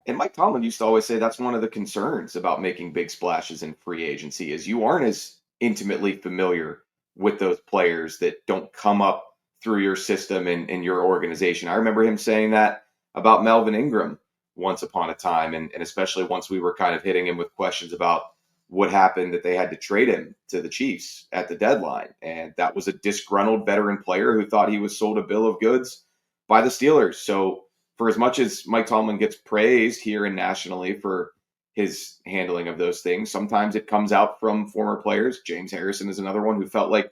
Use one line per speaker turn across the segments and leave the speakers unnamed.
And Mike Tomlin used to always say that's one of the concerns about making big splashes in free agency is you aren't as intimately familiar with those players that don't come up through your system and your organization. I remember him saying that about Melvin Ingram once upon a time, and especially once we were kind of hitting him with questions about what happened that they had to trade him to the Chiefs at the deadline. And that was a disgruntled veteran player who thought he was sold a bill of goods by the Steelers. So for as much as Mike Tomlin gets praised here and nationally for his handling of those things, sometimes it comes out from former players. James Harrison is another one who felt like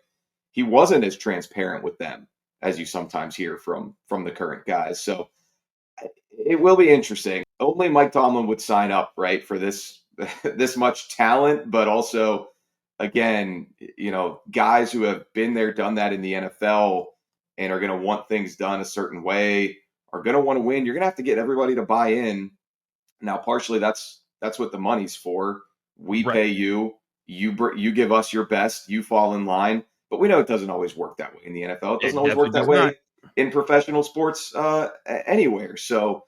he wasn't as transparent with them as you sometimes hear from the current guys. So it will be interesting. Only Mike Tomlin would sign up, right, for this this much talent, but also again, guys who have been there, done that in the NFL and are going to want things done a certain way, are going to want to win. You're going to have to get everybody to buy in. Now, partially that's what the money's for. We
Right.
pay you, you give us your best, you fall in line. But we know it doesn't always work that way in the NFL. It doesn't
It
always
definitely
work that
does not.
way in professional sports anywhere. So,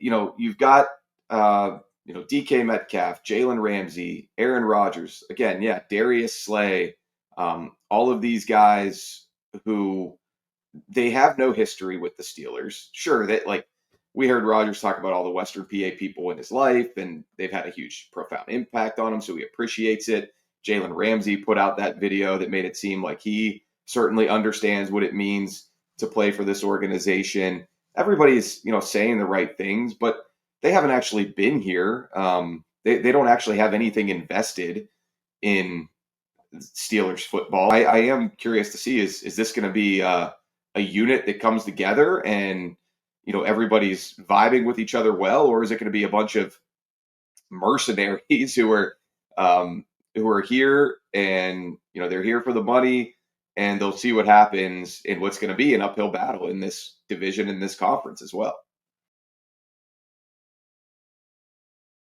you've got DK Metcalf, Jalen Ramsey, Aaron Rodgers. Again, yeah, Darius Slay. All of these guys who they have no history with the Steelers. Sure, that like we heard Rodgers talk about all the Western PA people in his life, and they've had a huge, profound impact on him, so he appreciates it. Jalen Ramsey put out that video that made it seem like he certainly understands what it means to play for this organization. Everybody's saying the right things, but they haven't actually been here. They don't actually have anything invested in Steelers football. I am curious to see is this going to be a unit that comes together and everybody's vibing with each other well, or is it going to be a bunch of mercenaries who are here and they're here for the money and they'll see what happens in what's going to be an uphill battle in this division in this conference as well.